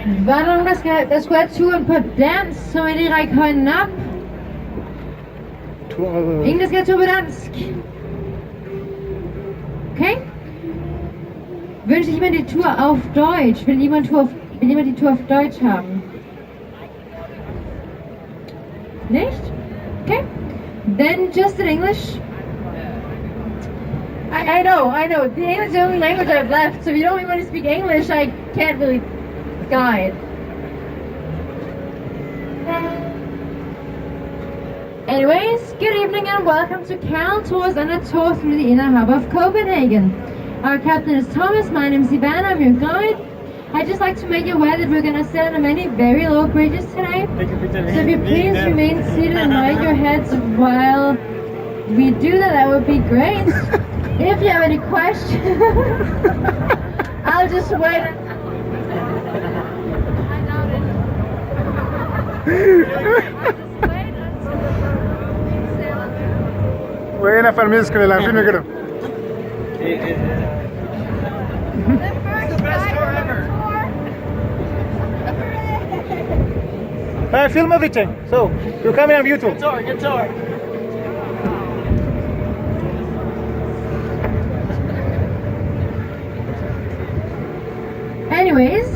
Var der nogen, der skulle have turen på dans, så vil de række hånden op? Ingen, der skal have tur på dansk? Okay. Wünsche jemand die Tour auf Deutsch? Will jemand die Tour auf Deutsch haben? Nicht? Okay. Then just in English. I know. The English is the only language I've left, so if you don't want to speak English, I can't really guide. Anyways, good evening and welcome to Cal Tours on a tour through the inner hub of Copenhagen. Our captain is Thomas, my name is Ivana, I'm your guide. I'd just like to make you aware that we're going to sail on many very low bridges today. So if you please remain seated and mind your heads while we do that would be great. If you have any questions, I'll just wait. I doubt it. Buena permiso que la filme creo. Film everything. So you're coming on YouTube. Good tour. Anyways,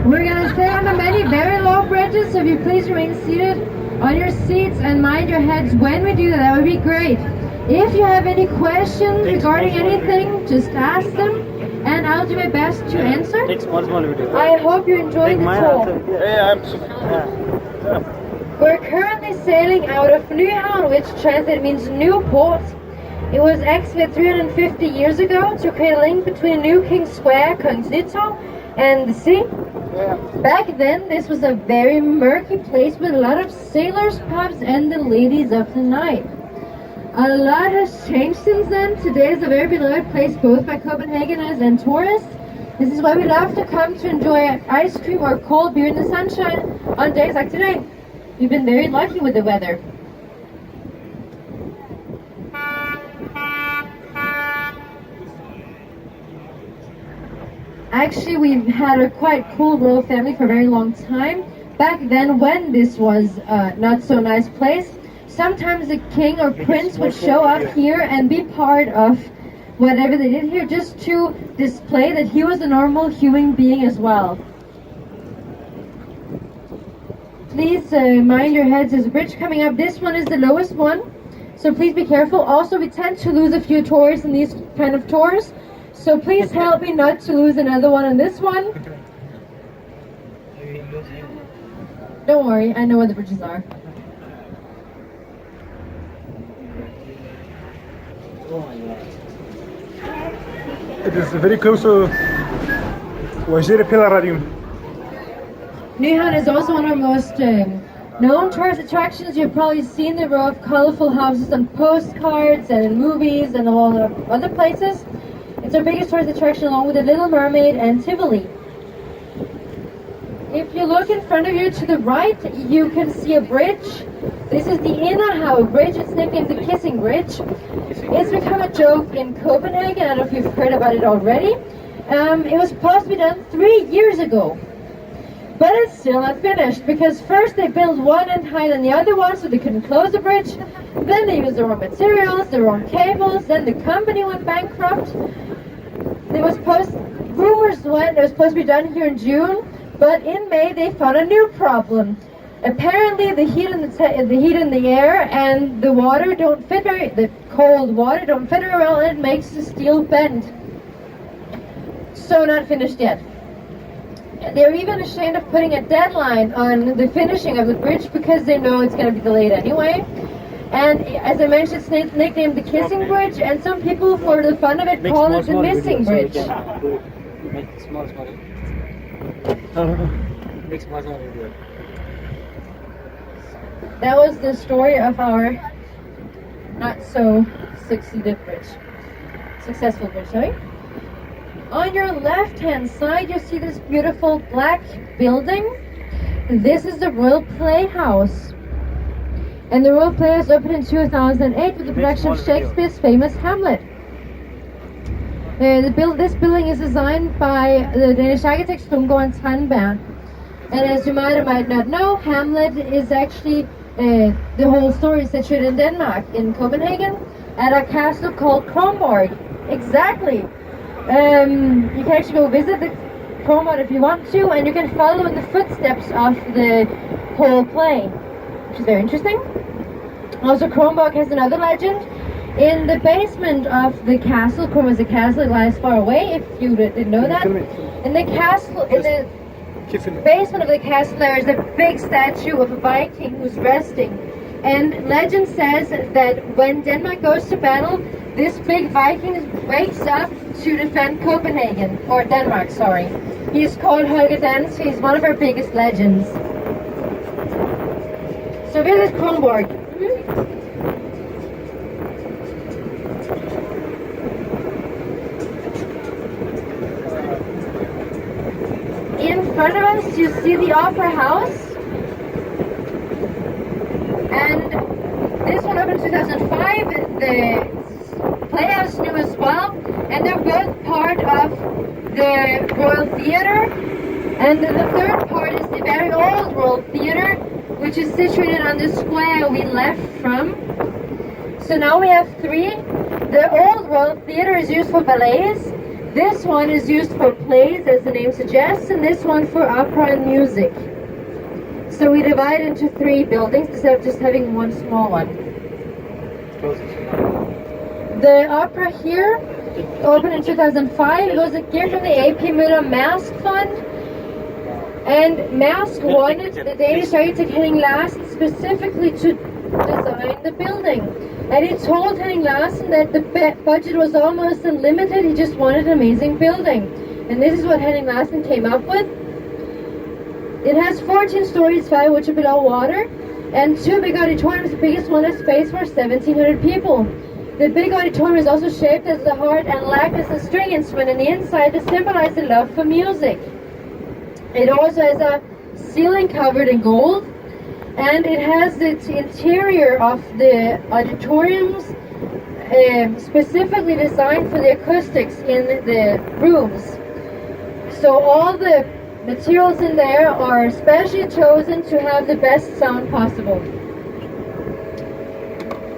we're gonna stay on the many very low bridges, so if you please remain seated on your seats and mind your heads when we do that would be great. If you have any questions regarding anything, just ask them and I'll do my best to answer. I hope you enjoyed the tour. We're currently sailing out of København, which translated means new port. It was excavated 350 years ago to create a link between New King Square, Kongens Nytorv, and the sea. Back then, this was a very murky place with a lot of sailors' pubs and the ladies of the night. A lot has changed since then. Today is a very beloved place both by Copenhageners and tourists. This is why we love to come to enjoy ice cream or cold beer in the sunshine on days like today. We've been very lucky with the weather. Actually, we've had a quite cool royal family for a very long time. Back then, when this was not so nice place, sometimes the king or prince would show up here and be part of whatever they did here, just to display that he was a normal human being as well. Please mind your heads, there's a bridge coming up. This one is the lowest one, so please be careful. Also, we tend to lose a few tours in these kind of tours, so please help me not to lose another one on this one. Don't worry, I know where the bridges are. It is very close to Wajir Pillaradium. København is also one of our most known tourist attractions. You've probably seen the row of colorful houses on postcards and in movies and a lot of other places. It's our biggest tourist attraction along with the Little Mermaid and Tivoli. If you look in front of you to the right, you can see a bridge. This is the Innerhav Bridge. It's nicknamed the Kissing Bridge. It's become a joke in Copenhagen. I don't know if you've heard about it already. It was supposed to be done 3 years ago. But it's still not finished, because first they built one end higher than the other one so they couldn't close the bridge. Then they used the wrong materials, the wrong cables, then the company went bankrupt. Rumors went it was supposed to be done here in June, but in May they found a new problem. Apparently the heat in the air and the cold water don't fit very well, and it makes the steel bend. So not finished yet. They're even ashamed of putting a deadline on the finishing of the bridge because they know it's going to be delayed anyway. And as I mentioned, it's nicknamed the Kissing Bridge, and some people, for the fun of it, call it the Missing Bridge. That was the story of our not so successful bridge, sorry. On your left-hand side, you see this beautiful black building. This is the Royal Playhouse. And the Royal Playhouse opened in 2008 with the production of Shakespeare's famous Hamlet. This building is designed by the Danish architect Strumgaard and Tandberg. And as you might or might not know, Hamlet is actually, the whole story is situated in Denmark, in Copenhagen, at a castle called Kronborg. Exactly. You can actually go visit the Kronborg if you want to, and you can follow in the footsteps of the whole play, which is very interesting. Also, Kronborg has another legend. In the basement of the castle, Kronborg is a castle, it lies far away, if you didn't know that. In the castle, in the basement of the castle, there is a big statue of a Viking who's resting. And legend says that when Denmark goes to battle, this big Viking wakes up to defend Copenhagen, or Denmark, sorry. He's called Holger Dansk. He's one of our biggest legends. So this is Kronborg. In front of us, you see the Opera House. And this one opened in 2005. The Playhouse new as well. And they're both part of the Royal Theatre. And the third part is the very old Royal Theatre, which is situated on the square we left from. So now we have three. The old Royal Theatre is used for ballets. This one is used for plays, as the name suggests, and this one for opera and music. So we divide into three buildings instead of just having one small one. The opera here opened in 2005. It was a gift from the AP Møller Mask Fund. And Mask wanted the Danish architect Henning Larsen specifically to design the building. And he told Henning Larsen that the budget was almost unlimited, he just wanted an amazing building. And this is what Henning Larsen came up with. It has 14 stories, 5 which are below water, and 2 big auditoriums. The biggest one has space for 1,700 people. The big auditorium is also shaped as the heart and lacked as a string instrument on the inside to symbolize the love for music. It also has a ceiling covered in gold, and it has the interior of the auditoriums specifically designed for the acoustics in the rooms. So all the materials in there are specially chosen to have the best sound possible.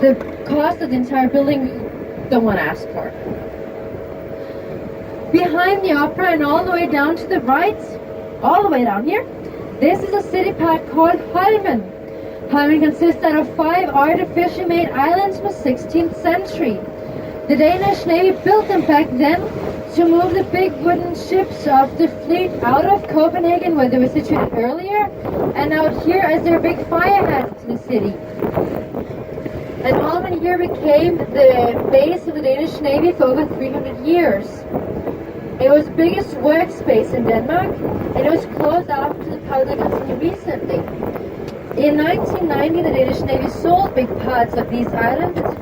The cost of the entire building, don't want to ask for. Behind the opera and all the way down to the right, all the way down here, this is a city park called Holmen. Holmen consists out of 5 artificially made islands from the 16th century. The Danish Navy built them back then to move the big wooden ships of the fleet out of Copenhagen, where they were situated earlier, and out here as their big fire hazards in the city. And Holmen here became the base of the Danish Navy for over 300 years. It was the biggest workspace in Denmark, and it was closed off to the public until recently. In 1990, the Danish Navy sold big parts of these islands